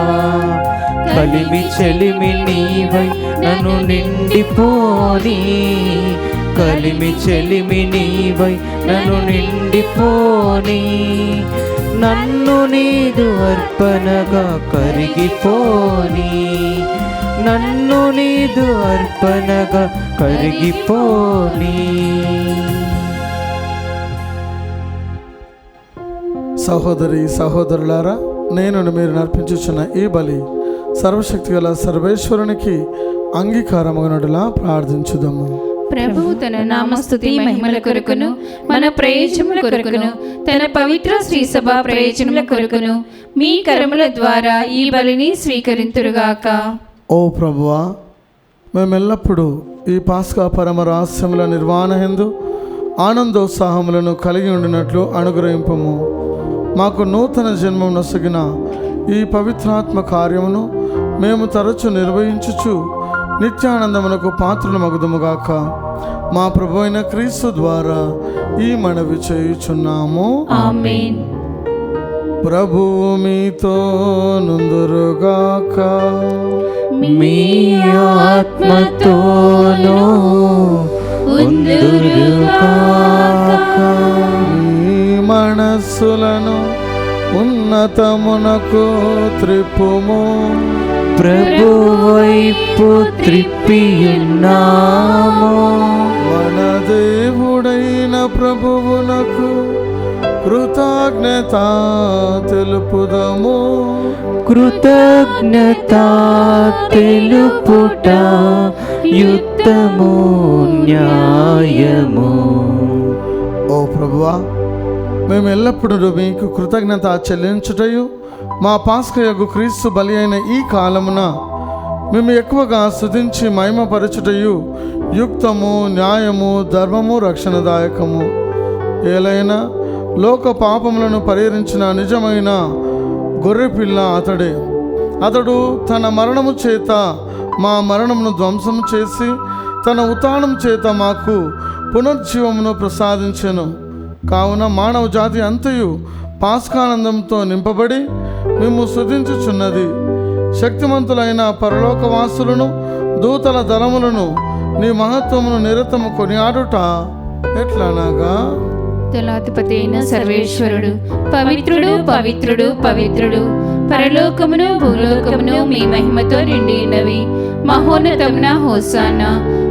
కలిమి చెలిమి నీవై నన్ను నిండిపోని. కలిమి చెలిమి నీవై నన్ను నిండిపోని. నన్ను నీదు అర్పణగా కరిగిపోని. నన్ను నీదు అర్పణగా కరిగిపోని. సహోదరి సహోదరులారా, నేను మీరు నర్పించుచున్న ఈ బలి సర్వశక్తిగల సర్వేశ్వరునికి అంగీకారమగునట్లుగా ప్రార్థించుదాము. ప్రభువు తన నామస్తుతి మహిమల కొరకును మన ప్రయోజనముల కొరకును తన పవిత్ర శ్రీసభ ప్రయోజనముల కొరకును మీ కరముల ద్వారా ఈ బలిని స్వీకరింతురుగాక. ఓ ప్రభువా, మేమెల్లప్పుడూ ఈ పాస్కా పరమ రహస్యముల నిర్వహణ యందు ఆనందోత్సాహములను కలిగి ఉండినట్లు అనుగ్రహింపము. మాకు నూతన జన్మం నొసగిన ఈ పవిత్రాత్మ కార్యమును మేము తరచు నిర్వహించుచు నిత్యానందమునకు పాత్రలు మగుదుముగాక. మా ప్రభు అయిన క్రీస్తు ద్వారా ఈ మనవి చేయుచున్నాము. ఆమేన్. ప్రభువు మీతో నుందురుగాక. మీ ఆత్మతోనూ ఉందురుగాక. మీ మనస్సులను ఉన్నతమునకు త్రిప్పుము. ప్రభు వైపు త్రిప్పియున్నాము. మన దేవుడైన ప్రభువునకు కృతజ్ఞత తెలుపుదము. కృతజ్ఞత తెలుపుట యుక్తము న్యాయము. ఓ ప్రభువా, మేము ఎల్లప్పుడూ మీకు కృతజ్ఞత చెల్లించుటయు మా పాస్కయగు క్రీస్తు బలి అయిన ఈ కాలమున మేము ఎక్కువగా స్తుతించి మహిమపరచుటయు యుక్తము న్యాయము ధర్మము రక్షణదాయకము. ఏలైనా లోక పాపములను పరిహరించిన నిజమైన గొర్రెపిల్ల అతడే. అతడు తన మరణము చేత మా మరణమును ధ్వంసం చేసి తన ఉత్థానం చేత మాకు పునర్జీవమును ప్రసాదించెను. కావున మానవ జాతి అంతయు పాస్కానందంతో నింపబడి మేము స్తుతించుచున్నది. శక్తిమంతులైన పరలోకవాసులను దూతల దళములను నీ మహత్వమును నిరతము కొనియాడుట ఎట్లనగా, దళాధిపతి అయిన సర్వేశ్వరుడు పవిత్రుడు పవిత్రుడు పవిత్రుడు, పరలోకమును భూలోకమును మీ మహిమతో నిండినవి. మహోన్నతమున హోసానా,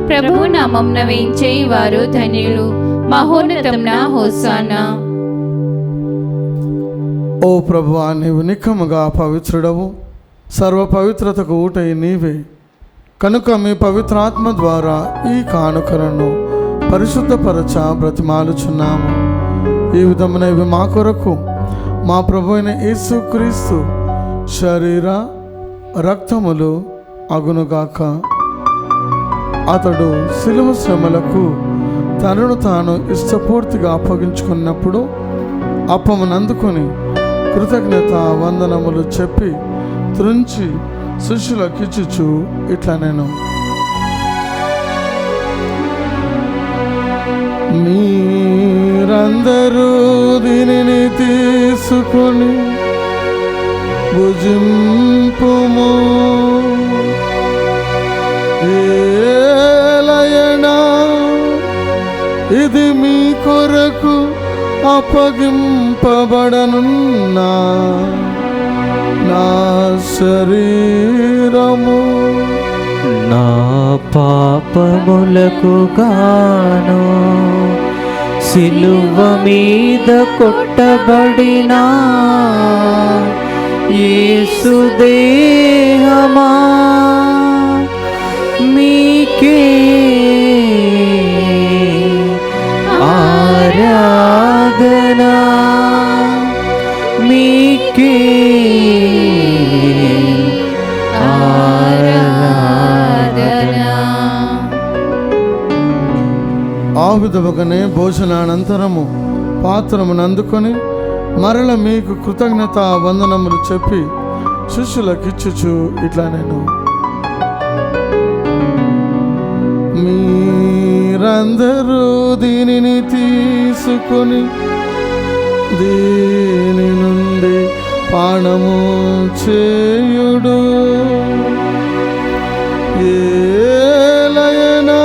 ప్రభువు నామమున వేంచే వారు ధన్యులు. మహోన్నతమున హోసానా. ఓ ప్రభువా, నీవు నిక్కముగా పవిత్రుడవు, సర్వ పవిత్రతకు ఊటై నీవే. కనుక మీ పవిత్రాత్మ ద్వారా ఈ కానుకలను పరిశుద్ధపరచ బ్రతిమాలుచున్నాము. ఈ విధమున ఇవి మా కొరకు మా ప్రభు అయిన యేసుక్రీస్తు శరీర రక్తములు అగునుగాక. అతడు శిలువ శ్రమలకు తనను తాను ఇష్టపూర్తిగా అప్పగించుకున్నప్పుడు అప్పమునందుకొని కృతజ్ఞత వందనములు చెప్పి త్రుంచి శిష్యులకిచ్చుచు ఇట్లా నేను, మీరందరూ దీనిని తీసుకొని భుజింపుము. ఏలయనా ఇది మీ కొరకు అప్పగింపబడనున్న నా శరీరము. నా పాపములకు గాను సిలువ మీద కొట్టబడిన యేసు దేహమా మీకే ఆరాధనా, మీకే ఆరాధనా. ఆ విధముగానే భోజనానంతరము పాత్రమును అందుకొని మరల మీకు కృతజ్ఞత వందనములు చెప్పి శిష్యులకిచ్చుచు ఇట్లా నేను మీరందరూ దీనిని తీసుకొని దీని నుండి పానము చేయుడు. ఏలయనా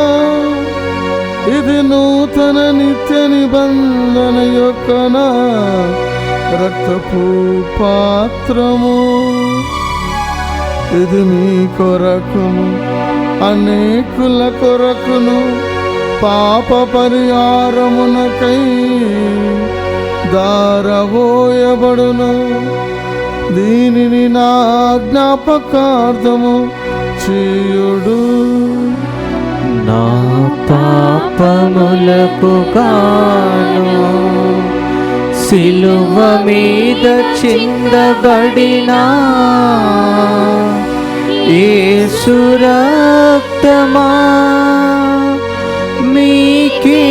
ఇది నూతన నిత్య నిబంధన యొక్క నా రక్తపు పాత్రము. ఇది మీ కొరకును అనేకుల కొరకును పాప పరిహారమునకై దారవోయబడును. దీనిని నా జ్ఞాపకార్థము చేయుడు. నా పాపములకు గాను సిలువ మీద చిందబడిన యేసు రక్తమా మీకే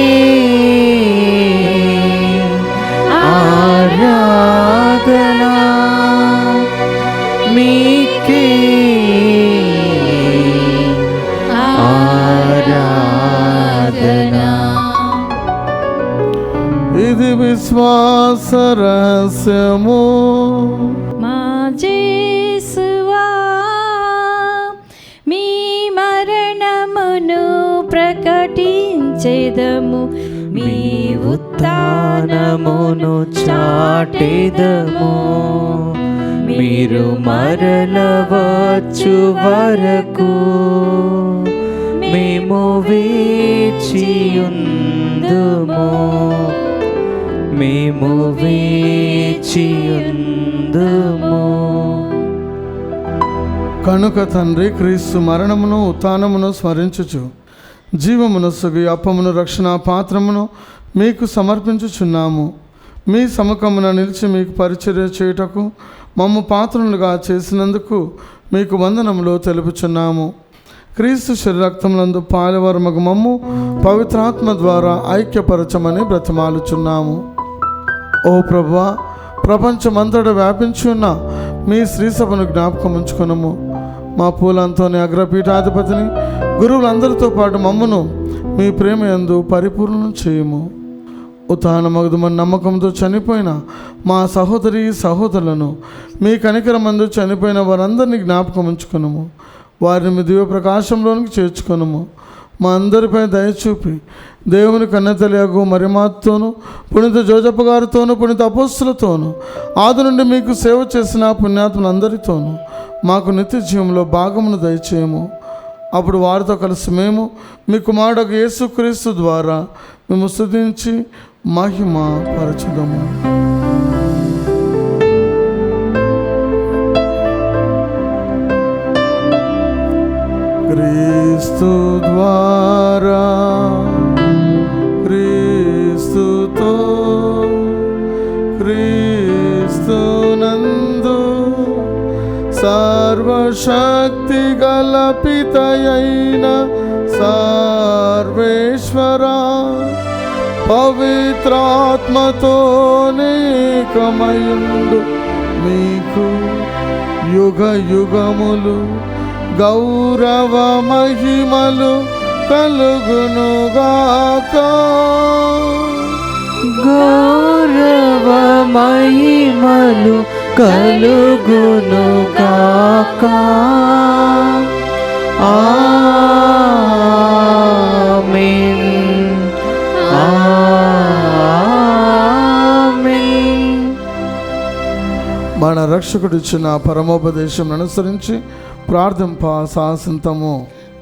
ఆరాధన, మీకే ఆరాధన. ఇది విశ్వాస రహస్యము. మా యేసువా మీ మరణమును ప్రకటించెదము, మీ ఉత్థానమును చాటెదము. మీరు మరల వచ్చు వరకు మేము వేచియుందుము, మేము వేచియుందుము. కనుక తండ్రి క్రీస్తు మరణమును ఉత్థానమును స్మరించుచు జీవమును సుగి అప్పమును రక్షణ పాత్రమును మీకు సమర్పించుచున్నాము. మీ సముఖమున నిలిచి మీకు పరిచర్య చేయుటకు మమ్ము పాత్రలుగా చేసినందుకు మీకు వందనములు తెలుపుచున్నాము. క్రీస్తు శరీరక్తములందు పాలవరమగు మమ్ము పవిత్రాత్మ ద్వారా ఐక్యపరచమని బ్రతిమాలుచున్నాము. ఓ ప్రభువా, ప్రపంచమంతటా వ్యాపించి ఉన్న మీ శ్రీసభను జ్ఞాపకం ఉంచుకునము. మా పూలంతోని అగ్రపీఠాధిపతిని గురువులందరితో పాటు మమ్మను మీ ప్రేమ యందు పరిపూర్ణం చేయము. ఉత్థానమగుదమని నమ్మకంతో చనిపోయిన మా సహోదరి సహోదరులను మీ కనికరమందు చనిపోయిన వారందరినీ జ్ఞాపకం ఉంచుకునము. వారిని మీ దివ్య ప్రకాశంలోనికి చేర్చుకునము. మా అందరిపై దయచూపి దేవుని కన్నెతలియగు మరియమాతోను పునీత జోజప్ప గారితోను పునీత అపోస్తులతోను ఆది నుండి మీకు సేవ చేసిన పుణ్యాత్ములందరితోనూ మాకు నిత్య జీవంలో భాగమును దయచేయము. అప్పుడు వారితో కలిసి మేము మీ కుమారుడు యేసుక్రీస్తు ద్వారా మేము స్తుతించి మహిమ పరచుదము. క్రీస్తు ద్వారా క్రీస్తుతో క్రీస్తునందు సర్వశక్తి గల పితయైన సర్వేశ్వరా పవిత్రాత్మతో నేకమయుండు మీకు యుగ యుగములు గౌరవ మహిమలు కలుగునుగాక. గౌరవ మహిమలు కలుగునుగాక. ఆమేన్. ఆమేన్. మన రక్షకుడు ఇచ్చిన పరమోపదేశం అనుసరించి ప్రార్థింప సాహసింతము.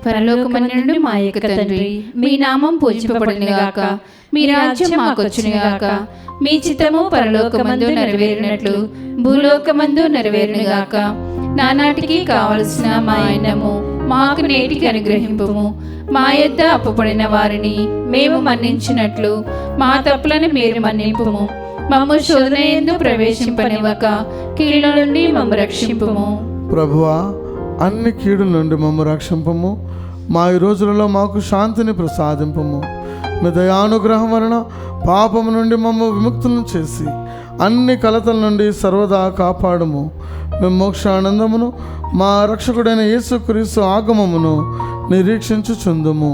పరలోకము నుండి మా యొక్క తండ్రి, మీ నామం పూజింపబడునుగాక, మీ రాజ్యం మాకొచ్చునుగాక, మీ చిత్తము పరలోకమందు నెరవేరినట్లు భూలోకమందు నెరవేరునుగాక. నానాటికి కావలసిన మా అన్నము మాకు నేటికి అనుగ్రహింపుము. మా యొద్ద అప్పుపడిన వారిని మేము మన్నించినట్లు మా తప్పులను మీరు మన్నింపుము. మమ్ము శోధన యందు ప్రవేశింపనివ్వక కీడుల నుండి మమ్ము రక్షింపుము. ప్రభువా, అన్ని కీడుల నుండి మమ్ము రక్షింపము. మా ఈ రోజులలో మాకు శాంతిని ప్రసాదింపము. మీ దయానుగ్రహం వలన పాపము నుండి మమ్మ విముక్తులను చేసి అన్ని కలతల నుండి సర్వదా కాపాడుము. మేము మోక్షానందమును మా రక్షకుడైన యేసుక్రీస్తు ఆగమమును నిరీక్షించుచుందుము.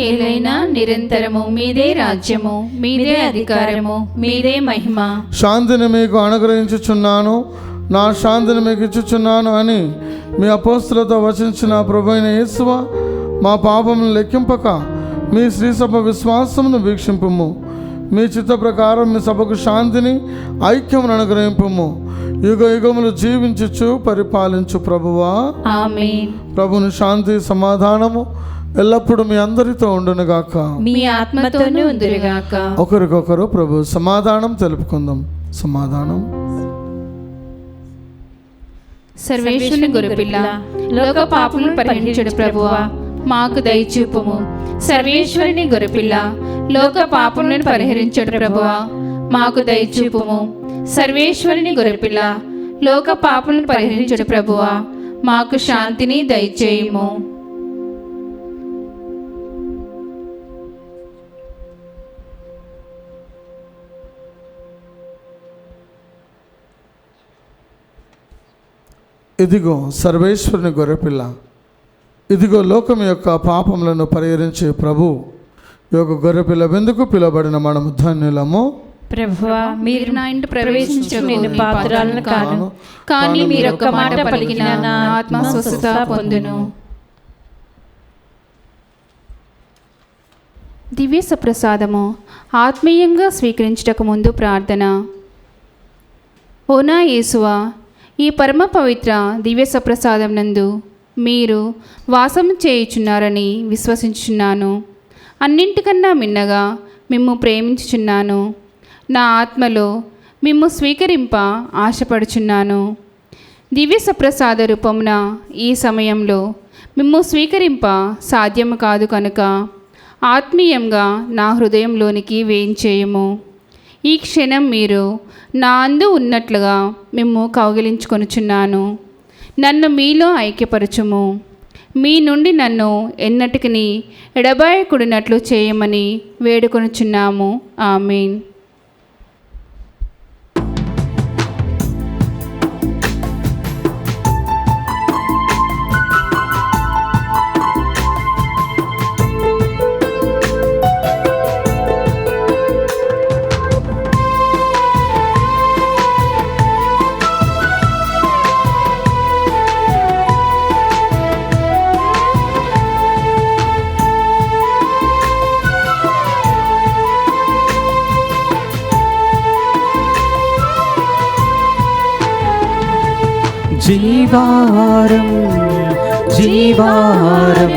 ఏలైనా నిరంతరము మీదే రాజ్యము, మీదే అధికారము, మీదే మహిమ. శాంతిని మీకు అనుగ్రహించుచున్నాను, నా శాంతిని మీకు ఇచ్చుచున్నాను అని మీ అపోస్తులతో వచించిన ప్రభువైన యేసువా, మా పాపమును లెక్కింపక మీ శ్రీసభ విశ్వాసమును వీక్షింపుము. మీ చిత్త ప్రకారం మీ సభకు శాంతిని ఐక్యమును అనుగ్రహింపుము. యుగ యుగములు జీవించుచు పరిపాలించు ప్రభువా ఆమేన్. ప్రభుని శాంతి సమాధానము ఎల్లప్పుడూ మీ అందరితో ఉండునుగాక. మీ ఆత్మతోనూ ఉందురుగాక. ఒకరికొకరు ప్రభు సమాధానం తెలుపుకుందాం. సమాధానం. సర్వేశ్వరుని గొర్రెపిల్ల, లోక పాపములను పరిహరించుడు ప్రభువా, మాకు దయచూపుము. సర్వేశ్వరుని గొర్రెపిల్ల, లోక పాపములను పరిహరించుడు ప్రభువా, మాకు దయచూపుము. సర్వేశ్వరుని గొర్రెపిల్ల, లోక పాపములను పరిహరించుడు ప్రభువా, మాకు శాంతిని దయచేయుము. ఇదిగో సర్వేశ్వరుని గొర్రెపిల్ల, ఇదిగో లోకం యొక్క పాపములను పరిహరించే ప్రభు యొక్క గొర్రెపిల్ల వెందుకు పిలువబడిన మనము ధన్యులము. ప్రభువా, మీరు నా ఇంటి ప్రవేశించడం నేను పాత్రలను కాను, కానీ మీరు ఒక్క మాట పలికిన నా ఆత్మ స్వస్థత పొందును. దివ్య సప్రసాదము ఆత్మీయంగా స్వీకరించుటకు ముందు ప్రార్థన. ఓ నా యేసువా, ఈ పరమ పవిత్ర దివ్య సప్రసాదం నందు మీరు వాసం చేయుచున్నారని విశ్వసించుచున్నాను. అన్నింటికన్నా మిన్నగా మిమ్ము ప్రేమించుచున్నాను. నా ఆత్మలో మిమ్ము స్వీకరింప ఆశపడుచున్నాను. దివ్య సప్రసాద రూపమున ఈ సమయంలో మిమ్ము స్వీకరింప సాధ్యము కాదు కనుక ఆత్మీయంగా నా హృదయంలోనికి వేయించేయము. ఈ క్షణం మీరు నా అందు ఉన్నట్లుగా మిమ్ము కౌగిలించుకొనుచున్నాను. నన్ను మీలో ఐక్యపరచుము. మీ నుండి నన్ను ఎన్నటికి ఎడబాయకుడినట్లు చేయమని వేడుకొనుచున్నాము. ఆమేన్. జీవాహారం జీవాహారం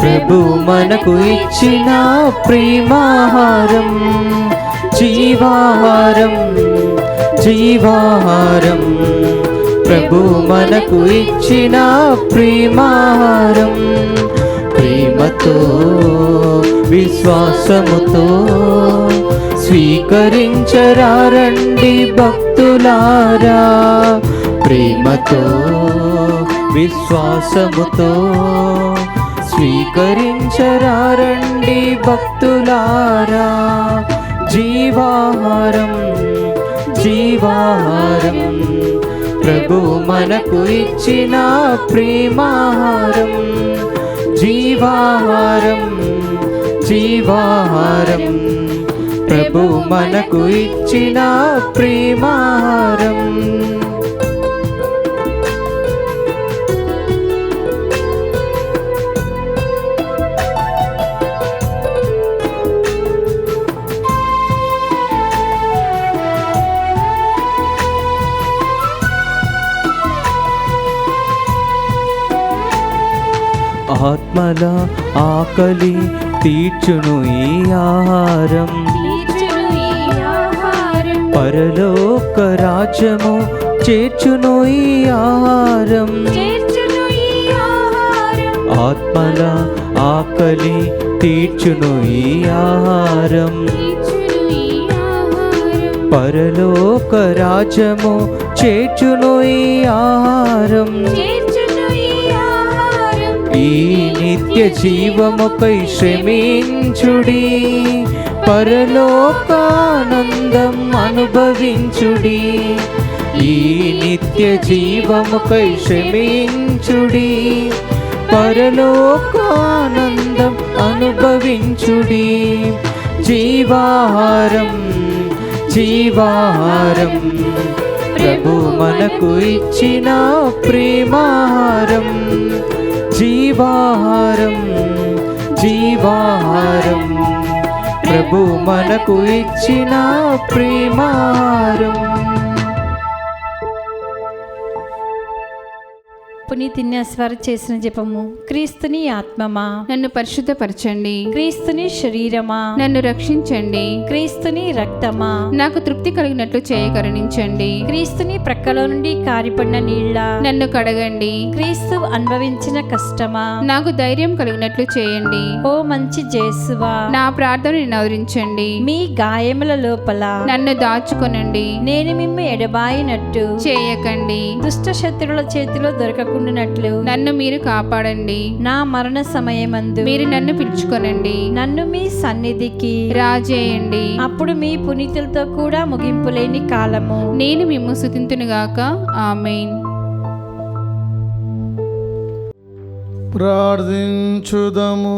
ప్రభు మనకు ఇచ్చిన ప్రేమాహారం. జీవాహారం జీవాహారం ప్రభు మనకు ఇచ్చిన ప్రేమాహారం. ప్రేమతో విశ్వాసముతో స్వీకరించరారండి భక్తులారా. ప్రేమతో విశ్వాసముతో స్వీకరించరారండి భక్తులారా. జీవాహారం జీవాహారం ప్రభు మనకు ఇచ్చిన ప్రేమాహారం. జీవాహారం జీవాహారం ప్రభు మనకు ఇచ్చిన ప్రేమాహారం. ఆత్మల ఆకలి తీర్చును ఈ ఆహారం. పరలోక రాజ్యము చేర్చును ఈ ఆహారం. ఆత్మల ఆకలి తీర్చును ఈ ఆహారం. పరలోక రాజ్యము చేర్చును ఈ ఆహారం. ఈ నిత్య జీవముకై శ్రమించుడి, పరలోకానందం అనుభవించుడి. ఈ నిత్య జీవముకై శ్రమించుడి, పరలోకానందం అనుభవించుడి. జీవాహారం జీవాహారం ప్రభు మనకు ఇచ్చిన ప్రేమాహారం. జీవాహారం జీవాహారం ప్రభు మనకు ఇచ్చిన ప్రేమాహారం. పునీతిన్యాస్వారు చేసిన జపము. క్రీస్తుని ఆత్మమా నన్ను పరిశుద్ధపరచండి, క్రీస్తుని శరీరమా నన్ను రక్షించండి, క్రీస్తుని రక్తమా నాకు తృప్తి కలిగినట్లు చేయకరుణించండి, క్రీస్తుని ప్రక్కలో నుండి కారిపడిన నీళ్ళ నన్ను కడగండి, క్రీస్తు అనుభవించిన కష్టమా నాకు ధైర్యం కలిగినట్లు చేయండి, ఓ మంచి జేసువా నా ప్రార్థనని నవరించండి, మీ గాయముల లోపల నన్ను దాచుకొనండి, నేను మిమ్ము ఎడబాయినట్టు చేయకండి, దుష్ట శత్రువుల చేతిలో దొరకకుండానట్లు నన్ను మీరు కాపాడండి, నా మరణ సమయమందు మీరు నన్ను పిలుచుకొనండి, నన్ను మీ సన్నిధికి రాజేయండి, అప్పుడు మీ పునీతులతో కూడా ముగింపులేని కాలము నేను మిమ్ము స్తుతింతునుగాక. ఆమేన్. ప్రార్థించుదము.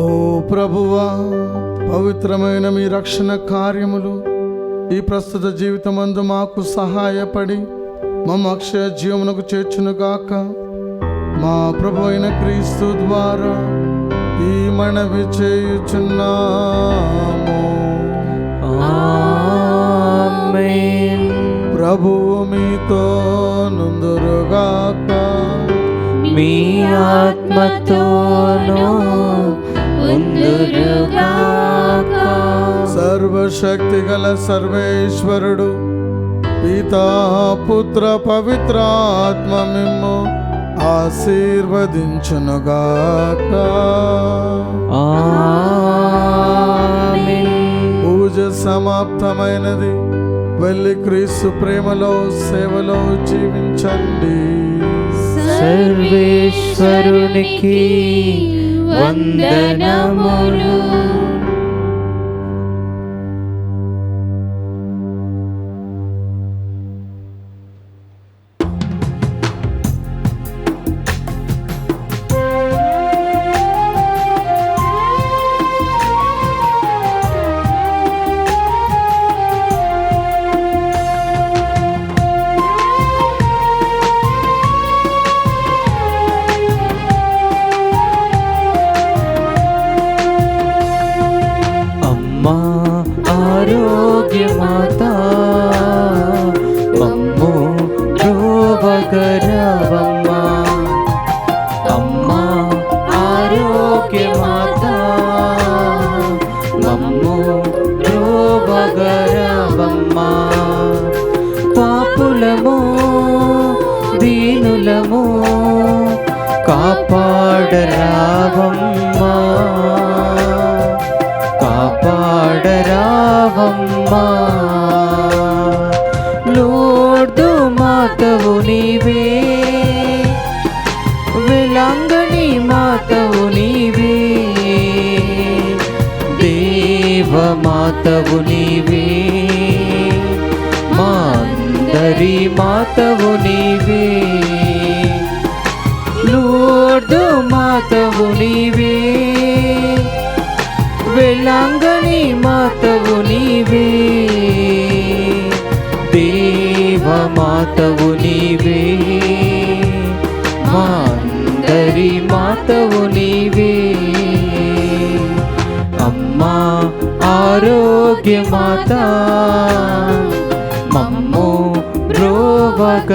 ఓ ప్రభువా, పవిత్రమైన మీ రక్షణ కార్యములు ఈ ప్రస్తుత జీవితమందు మాకు సహాయపడి మమ్మ అక్షయ జీవమునకు చేర్చునుగాక. మా ప్రభు అయిన క్రీస్తు ద్వారా ఈ మనవి చేయుచున్నాము. ఆమేన్. ప్రభువు మీతో నుందురుగాక. మీ ఆత్మతోనూ ఉందురుగాక. సర్వశక్తి గల సర్వేశ్వరుడు పితా పుత్ర పవిత్రాత్మ మిమ్ము ఆశీర్వదించునుగాక. ఆమేన్. పూజ సమాప్తమైనది. వెళ్ళి క్రీస్తు ప్రేమలో సేవలో జీవించండి. సర్వేశ్వరునికి వందనములు. అమ్మా ఆరోగ్యమాతా మమ్ము బ్రోవగరవమ్మా. అమ్మా ఆరోగ్యమాతా మమ్ము బ్రోవగరవమ్మా. పాపులము దీనులము కాపాడరావమ్మా. కాపాడరావమ్మా. లోర్దు మాతవు నీవే, విలాంగని మాతవు నీవే, దేవ మాతవు నీవే, మా అందరి మాతవు నీవే. లోర్దు మాతవు నీవే, వెలాంగని మాతవు నీవే, దేవ మాతవు నీవే, మా అందరి మాతవు నీవే. అమ్మా ఆరోగ్యమాతా మమ్ము బ్రోవగరవమ్మా.